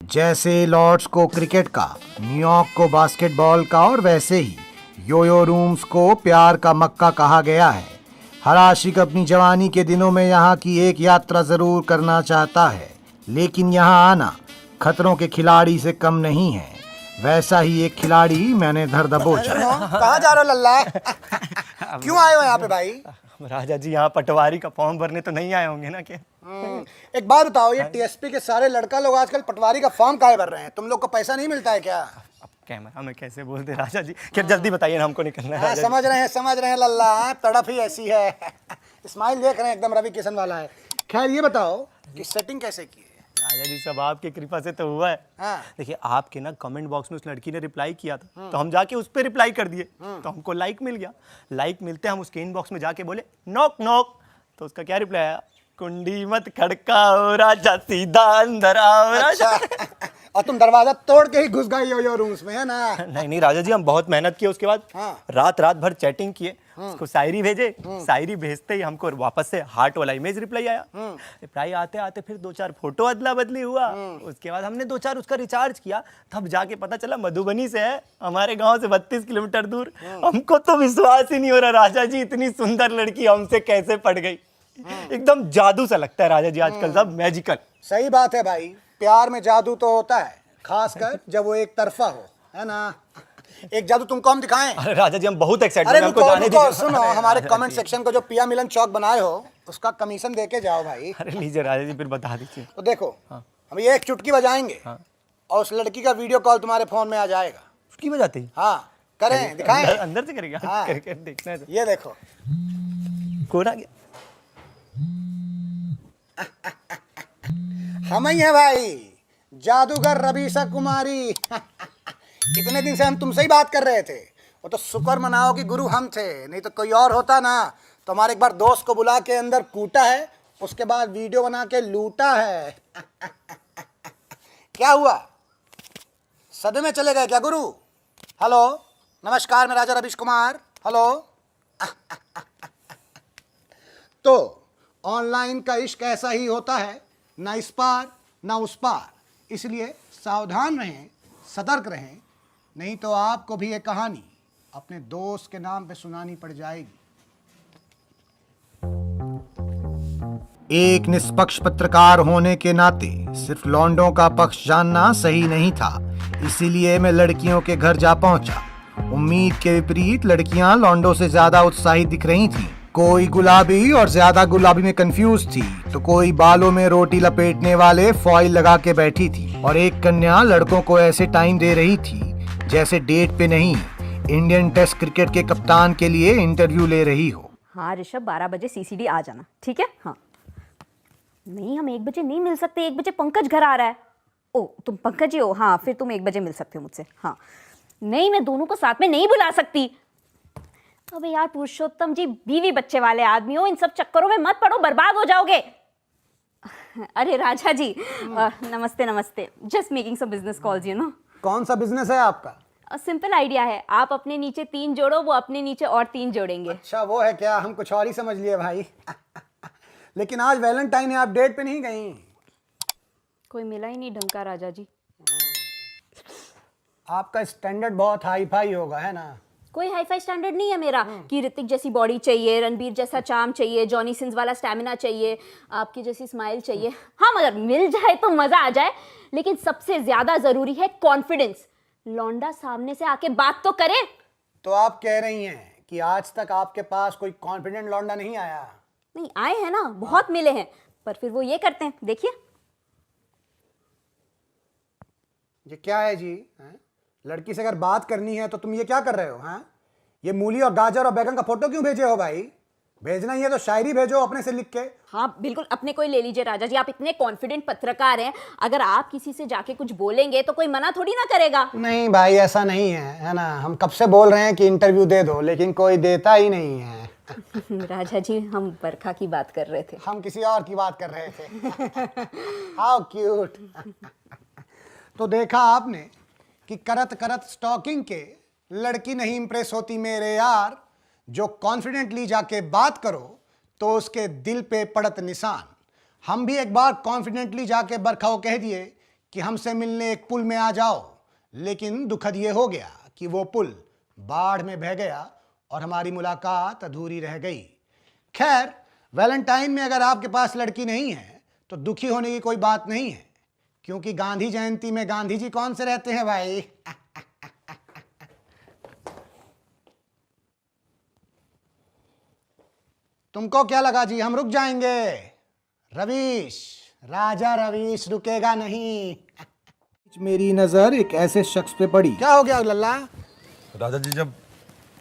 जैसे लॉर्ड्स को क्रिकेट का, न्यूयॉर्क को बास्केटबॉल का और वैसे ही योयो रूम्स को प्यार का मक्का कहा गया है। हर आशिक अपनी जवानी के दिनों में यहाँ की एक यात्रा जरूर करना चाहता है, लेकिन यहाँ आना खतरों के खिलाड़ी से कम नहीं है। वैसा ही एक खिलाड़ी मैंने धर दबोचा। कहाँ जा रहे हो लल्ला? क्यों आए हो यहाँ पे भाई? राजा जी यहाँ पटवारी का फॉर्म भरने तो नहीं आए होंगे ना? क्या एक बात बताओ, ये टीएसपी के सारे लड़का लोग आजकल पटवारी का फॉर्म काहे भर रहे हैं? तुम लोग को पैसा नहीं मिलता है क्या? अब कैमरा में कैसे बोलते राजा जी? क्या जल्दी बताइए ना, हमको निकलना है। हाँ, समझ रहे हैं लल्ला, तड़प ही ऐसी है। स्माइल देख रहे हैं, एकदम रवि किशन वाला है। खैर ये बताओ कि सेटिंग कैसे की है? राजा जी सब आपकी कृपा से तो हुआ है। हाँ। देखिए आपके ना कमेंट बॉक्स में उस लड़की ने रिप्लाई किया था, तो हम जाके उस पर रिप्लाई कर दिए, तो हमको लाइक मिल गया। लाइक मिलते हम उसके इनबॉक्स में जाके बोले नॉक नॉक, तो उसका क्या रिप्लाई आया? कुंडी मत खड़काओ राजा, सीधा अंदर आओ राजा। अच्छा। और तुम दरवाजा तोड़ के ही घुस गए योयो रूम्स में, है ना? नहीं राजा जी, हम बहुत मेहनत किए। उसके बाद हाँ। रात भर चैटिंग किए, उसको शायरी भेजे। शायरी भेजते ही हमको वापस से हार्ट वाला इमेज रिप्लाई आया। रिप्लाई आते आते फिर 2-4 फोटो अदला बदली हुआ। उसके बाद हमने 2-4 उसका रिचार्ज किया, तब जाके पता चला मधुबनी से है, हमारे गांव से 32 किलोमीटर दूर। हमको तो विश्वास ही नहीं हो रहा राजा जी, इतनी सुंदर लड़की हमसे कैसे पड़ गई। एकदम जादू सा लगता है राजा जी आजकल, सब मैजिकल। सही बात है भाई, प्यार में जादू तो होता है, खासकर जब वो एक तरफा हो, है ना? एक जादू तुमको हम दिखाएं? अरे राजा जी हम बहुत एक्साइटेड अरे हैं, हमको रुको जाने रुको, दीजिए। सुनो, हमारे कमेंट सेक्शन को जो पिया मिलन चौक बनाए हो उसका कमीशन दे के जाओ भाई। अरे लीजिए राजा जी, फिर बता दीजिए। तो देखो, हम ये एक चुटकी बजाएंगे और उस लड़की का वीडियो कॉल तुम्हारे फोन में आ जाएगा। उसकी बजाते ही हाँ, करें, दिखाएं? अंदर से करेगा? हाँ। करके देखना है तो। ये देखो। कौन आ गया? हम ही है भाई, जादूगर रवीशा कुमारी। इतने दिन से हम तुमसे ही बात कर रहे थे। वो तो शुक्र मनाओ कि गुरु हम थे, नहीं तो कोई और होता ना तो हमारे एक बार दोस्त को बुला के अंदर कूटा है, उसके बाद वीडियो बना के लूटा है। क्या हुआ, सदमे में चले गए क्या गुरु? हेलो, नमस्कार, मैं राजा रवीश कुमार। हेलो। तो ऑनलाइन का इश्क ऐसा ही होता है, ना इस पार ना उस पार। इसलिए सावधान रहें, सतर्क रहें, नहीं तो आपको भी ये कहानी अपने दोस्त के नाम पे सुनानी पड़ जाएगी। एक निष्पक्ष पत्रकार होने के नाते सिर्फ लौंडों का पक्ष जानना सही नहीं था, इसीलिए मैं लड़कियों के घर जा पहुंचा। उम्मीद के विपरीत लड़कियां लौंडों से ज्यादा उत्साहित दिख रही थीं। कोई गुलाबी और ज्यादा गुलाबी में कंफ्यूज थी, तो कोई बालों में रोटी लपेटने वाले फॉइल लगा के बैठी थी, और एक कन्या लड़कों को ऐसे टाइम दे रही थी जैसे डेट पे नहीं, इंडियन टेस्ट क्रिकेट के कप्तान के लिए इंटरव्यू ले रही हो। हाँ ऋषभ, 12 बजे सीसीडी आ जाना, ठीक है? हाँ। नहीं, हम 1 बजे नहीं मिल सकते, 1 बजे पंकज घर आ रहा है। ओ, तुम पंकज ही हो? हाँ, फिर तुम 1 बजे मिल सकते हो मुझसे। हाँ। नहीं, मैं दोनों को साथ में नहीं बुला सकती। अबे यार पुरुषोत्तम जी, बीवी बच्चे वाले आदमी हो, इन सब चक्करों में मत पड़ो, बर्बाद हो जाओगे। अरे राजा जी, नमस्ते नमस्ते, just making some business calls, you know. कौन सा बिजनेस है आपका? सिंपल आइडिया है, आप अपने नीचे 3 जोड़ो, वो अपने नीचे और 3 जोड़ेंगे। अच्छा वो है क्या? हम कुछ और ही समझ लिए भाई। लेकिन आज वैलेंटाइन है, आप डेट पे नहीं गई? कोई मिला ही नहीं ढंग का राजा जी। आपका स्टैंडर्ड बहुत हाई फाई होगा, है ना? कोई हाई फाई स्टैंडर्ड नहीं है मेरा कि ऋतिक जैसी बॉडी चाहिए, रणबीर जैसा चार्म चाहिए, जॉनी सिंस वाला स्टैमिना चाहिए, आपकी जैसी स्माइल चाहिए। हाँ, मगर मिल जाए तो मजा आ जाए, लेकिन सबसे ज्यादा जरूरी है कॉन्फिडेंस। लौंडा सामने से आके बात तो करे। तो आप कह रही हैं कि आज तक आपके पास कोई कॉन्फिडेंट लौंडा नहीं आया? नहीं आए हैं ना, बहुत मिले हैं, पर फिर वो ये करते हैं, देखिए। ये क्या है जी? हैं? लड़की से अगर बात करनी है तो तुम ये क्या कर रहे हो? हैं? ये मूली और गाजर और बैगन का फोटो क्यों भेजे हो भाई? भेजना ही है तो शायरी भेजो अपने से लिख के। हाँ बिल्कुल, अपने को ही ले लीजिए राजा जी, आप इतने कॉन्फिडेंट पत्रकार हैं, अगर आप किसी से जाके कुछ बोलेंगे तो कोई मना थोड़ी ना करेगा। नहीं भाई, ऐसा नहीं है ना? हम कब से बोल रहे हैं कि इंटरव्यू दे दो, लेकिन कोई देता ही नहीं है। राजा जी, हम बरखा की बात कर रहे थे। हम किसी और की बात कर रहे थे। How cute. तो देखा आपने कि करत करत स्टॉकिंग के लड़की नहीं इंप्रेस होती मेरे यार। जो कॉन्फिडेंटली जाके बात करो तो उसके दिल पे पड़त निशान। हम भी एक बार कॉन्फिडेंटली जाके बरखा को कह दिए कि हमसे मिलने एक पुल में आ जाओ, लेकिन दुखद ये हो गया कि वो पुल बाढ़ में बह गया और हमारी मुलाकात अधूरी रह गई। खैर, वैलेंटाइन में अगर आपके पास लड़की नहीं है तो दुखी होने की कोई बात नहीं है, क्योंकि गांधी जयंती में गांधी जी कौन से रहते हैं भाई। तुमको क्या लगा जी हम रुक जाएंगे? रवीश, राजा रवीश रुकेगा नहीं। मेरी नजर एक ऐसे शख्स पे पड़ी। क्या हो गया लल्ला? राजा जी, जब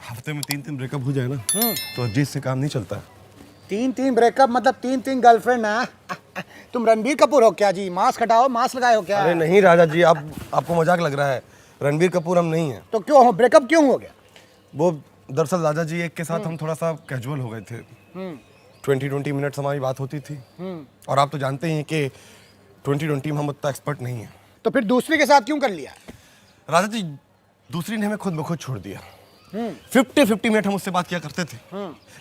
हफ्ते में 3-3 ब्रेकअप हो जाए ना तो अजीत से काम नहीं चलता है। 3-3 ब्रेकअप मतलब 3-3 गर्लफ्रेंड है? तुम रणबीर कपूर हो क्या जी? मास्क हटाओ, मास्क लगाए हो क्या? अरे नहीं राजा जी, आपको मजाक लग रहा है। रणबीर कपूर हम नहीं हैं। तो क्यों हो? ब्रेकअप क्यों हो गया? वो दरअसल राजा जी एक के साथ हम थोड़ा सा कैजुअल हो गए थे। 20 मिनट्स हमारी बात होती थी और आप तो जानते ही हैं कि 20 में हम उतना एक्सपर्ट नहीं हैं। तो फिर दूसरी के साथ क्यों कर लिया? राजा जी, दूसरी ने हमें खुद ब खुद छोड़ दिया। 50 मिनट हम उससे बात किया करते थे,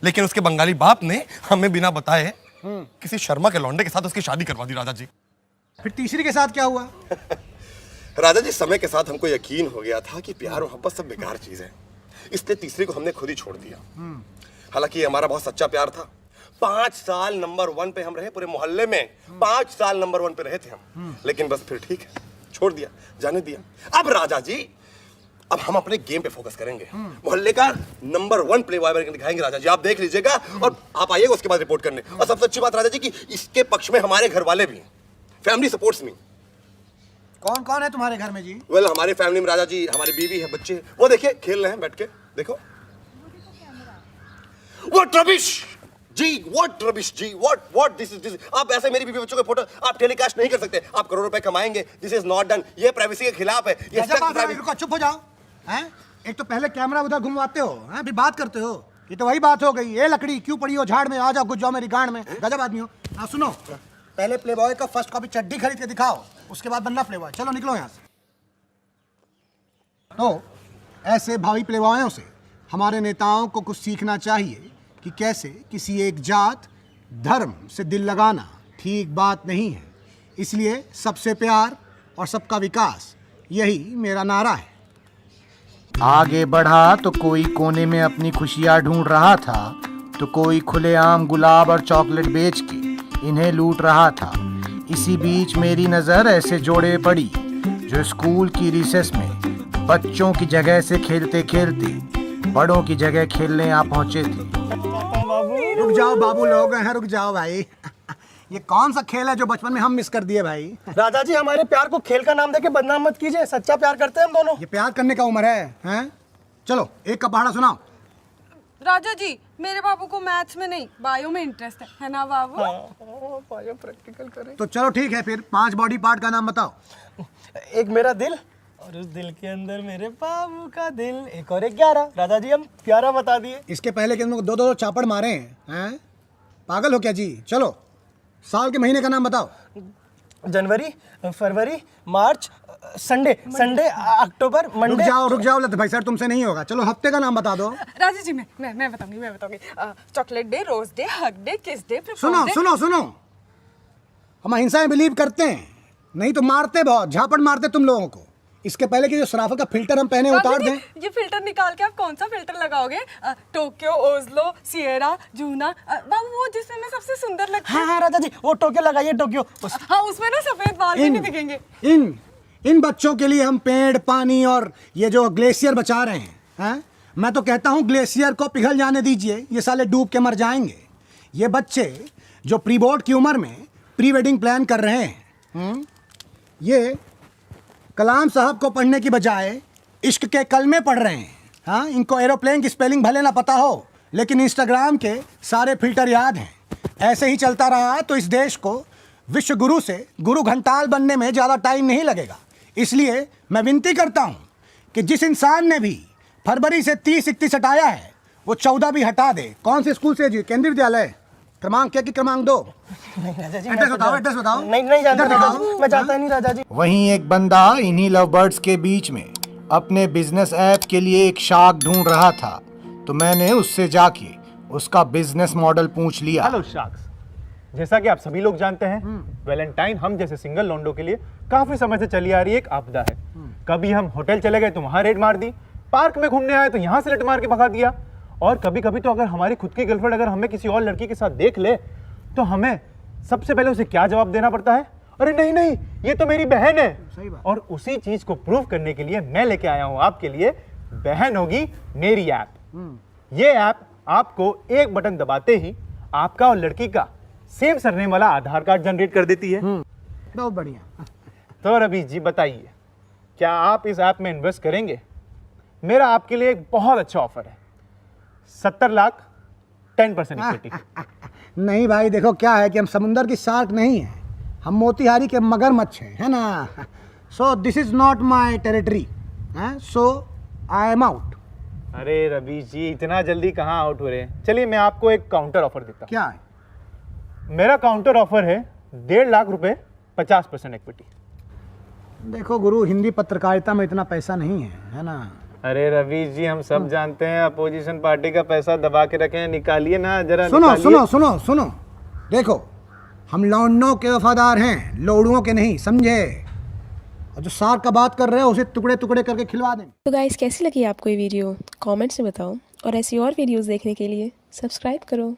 लेकिन उसके बंगाली बाप ने हमें बिना बताए किसी शर्मा के लौंडे के साथ उसकी शादी करवा दी। राजा जी, फिर तीसरी के साथ क्या हुआ? राजा जी, समय के साथ हमको यकीन हो गया था कि प्यार मोहब्बत सब बेकार चीज है, इसलिए तीसरी को हमने खुद ही छोड़ दिया। हालांकि ये हमारा बहुत सच्चा प्यार था। 5 साल नंबर 1 पे हम रहे, पूरे मोहल्ले में 5 साल नंबर 1 पे रहे थे हम। लेकिन बस फिर ठीक है, छोड़ दिया, जाने दिया। अब राजा जी, अब हम अपने गेम पे फोकस करेंगे। मोहल्ले का नंबर 1 प्ले बॉय बनकर दिखाएंगे राजा जी, आप देख लीजिएगा और आप आइएगा उसके बाद रिपोर्ट करने। और सबसे अच्छी बात राजा जी कि इसके पक्ष में हमारे घर वाले भी हैं, फैमिली सपोर्ट्स मी। कौन कौन है तुम्हारे घर में जी? वेल, हमारे फैमिली में राजा जी हमारी बीवी है, बच्चे, वो देखिए खेल रहे हैं बैठ के, देखो। व्हाट रबिश जी, व्हाट रबिश जी, व्हाट दिस। आप ऐसे मेरी बीवी बच्चों के फोटो आप टेलीकास्ट नहीं कर सकते। आप करोड़ों रुपए कमाएंगे, दिस इज नॉट डन। ये प्राइवेसी के खिलाफ है। ये रुको, चुप हो जाओ। हैं? एक तो पहले कैमरा उधर घुमवाते हो, हैं? फिर बात करते हो। ये तो वही बात हो गई। ये लकड़ी क्यों पड़ी हो झाड़ में? आ जाओ, घुस जाओ मेरी गांड में। गजब आदमी हो। हाँ सुनो, पहले प्लेबॉय का फर्स्ट कॉपी चड्डी खरीद के दिखाओ, उसके बाद बनना प्लेबॉय। चलो निकलो यहाँ से। तो ऐसे भावी प्लेबॉयों से हमारे नेताओं को कुछ सीखना चाहिए कि कैसे किसी एक जात धर्म से दिल लगाना ठीक बात नहीं है। इसलिए सबसे प्यार और सबका विकास, यही मेरा नारा है। आगे बढ़ा तो कोई कोने में अपनी खुशियाँ ढूंढ रहा था, तो कोई खुलेआम गुलाब और चॉकलेट बेच के इन्हें लूट रहा था। इसी बीच मेरी नज़र ऐसे जोड़े पड़ी जो स्कूल की रिसेस में बच्चों की जगह से खेलते खेलते बड़ों की जगह खेलने आ पहुंचे थे। रुक जाओ बाबू लोग हैं, रुक जाओ भाई। ये कौन सा खेल है जो बचपन में हम मिस कर दिए भाई? राजा जी, हमारे प्यार को खेल का नाम देके बदनाम मत कीजिए, सच्चा प्यार करते हैं हम दोनों। ये प्यार करने का उम्र हैं? चलो एक का पहाड़ा सुनाओ। राजा जी, मेरे बाबू को मैथ्स में नहीं बायो में इंटरेस्ट है ना बाबू? बायो प्रैक्टिकल करें। तो चलो ठीक है, फिर 5 बॉडी पार्ट का नाम बताओ। एक मेरा दिल, और उस दिल के अंदर मेरे बाबू का दिल, एक और 11। राजा जी, हम 11 बता दिए। इसके पहले कि तुमको 2-2 चापड़ मारे हैं? पागल हो क्या जी? चलो साल के महीने का नाम बताओ। जनवरी, फरवरी, मार्च, संडे, अक्टूबर, मंडे। रुक जाओ लत भाई, सर तुमसे नहीं होगा। चलो हफ्ते का नाम बता दो। राजा जी, मैं बताऊंगी। Chocolate day, rose day, hug day, kiss day, सुनो, हम अहिंसा में बिलीव करते हैं, नहीं तो मारते बहुत, झापड़ मारते तुम लोगों को। इसके पहले कि जो सराफा का फिल्टर हम पहने उतार दें। ये फिल्टर निकाल के आप कौन सा फिल्टर लगाओगे? टोक्यो, ओस्लो, सिएरा, जूना, बाबू वो जिसमें मैं सबसे सुंदर लगती हूँ। हाँ राजा जी, वो टोक्यो लगाइए, टोक्यो। हाँ, उसमें ना सफेद बाल भी नहीं दिखेंगे। इन बच्चों के लिए हम पेड़, पानी और ये जो ग्लेशियर बचा रहे हैं? मैं तो कहता हूँ ग्लेशियर को पिघल जाने दीजिए, ये साले डूब के मर जाएंगे। ये बच्चे जो प्री बोर्ड की उम्र में प्री वेडिंग प्लान कर रहे हैं, ये कलाम साहब को पढ़ने की बजाय इश्क के कलमे पढ़ रहे हैं। हाँ, इनको एरोप्लेन की स्पेलिंग भले ना पता हो, लेकिन इंस्टाग्राम के सारे फिल्टर याद हैं। ऐसे ही चलता रहा तो इस देश को विश्व गुरु से गुरु घंटाल बनने में ज़्यादा टाइम नहीं लगेगा। इसलिए मैं विनती करता हूँ कि जिस इंसान ने भी फरवरी से 30-31 हटाया है, वो 14 भी हटा दे। कौन से स्कूल से जी? केंद्रीय विद्यालय। क्रमांक क्या कि क्रमांक 2? एड्रेस बताओ। नहीं जानता राजा जी, मैं जानता नहीं राजा जी। वहीं एक बंदा इन्हीं लव बर्ड्स के बीच में अपने बिजनेस ऐप के लिए एक शार्क ढूंढ रहा था, तो मैंने उससे जाके उसका बिजनेस मॉडल पूछ लिया। हेलो शार्क्स, जैसा कि आप सभी लोग जानते हैं, वैलेंटाइन हम जैसे सिंगल लॉन्डो के लिए काफी समय से चली आ रही एक आपदा है। कभी हम होटल चले गए तो वहां रेड मार दी, पार्क में घूमने आए तो यहाँ से रेड मार के भगा दिया, और कभी कभी तो अगर हमारी खुद की गर्लफ्रेंड अगर हमें किसी और लड़की के साथ देख ले तो हमें सबसे पहले उसे क्या जवाब देना पड़ता है? अरे नहीं नहीं, ये तो मेरी बहन है। सही बात। और उसी चीज को प्रूव करने के लिए मैं लेके आया हूं आपके लिए बहन होगी मेरी ऐप। ये ऐप आपको एक बटन दबाते ही आपका और लड़की का सेम सरनेम वाला आधार कार्ड जनरेट कर देती है। बहुत बढ़िया। तो रवि जी बताइए, क्या आप इस ऐप में इन्वेस्ट करेंगे? मेरा आपके लिए एक बहुत अच्छा ऑफर है, 70 लाख 10% इक्विटी। नहीं भाई, देखो क्या है कि हम समुंदर की शार्क नहीं है, हम मोतिहारी के मगरमच्छ हैं, है ना। So this is not my territory, so I am out. अरे रवि जी, इतना जल्दी कहाँ आउट हो रहे हैं? चलिए मैं आपको एक काउंटर ऑफर देता हूँ। क्या है? मेरा काउंटर ऑफर है 1.5 लाख रुपए 50% इक्विटी। देखो गुरु, हिंदी पत्रकारिता में इतना पैसा नहीं है ना। अरे रवि जी, हम सब जानते हैं अपोजिशन पार्टी का पैसा दबा के रखे हैं, निकालिए ना जरा। सुनो निकालिए। सुनो सुनो सुनो, देखो हम लौंडों के वफादार हैं, लोड़ुओं के नहीं, समझे। और जो सार का बात कर रहे हो उसे टुकड़े टुकड़े करके खिलवा देंगे। तो गाइस, कैसी लगी आपको ये वीडियो? कमेंट्स में बताओ, और ऐसी और वीडियोस देखने के लिए सब्सक्राइब करो।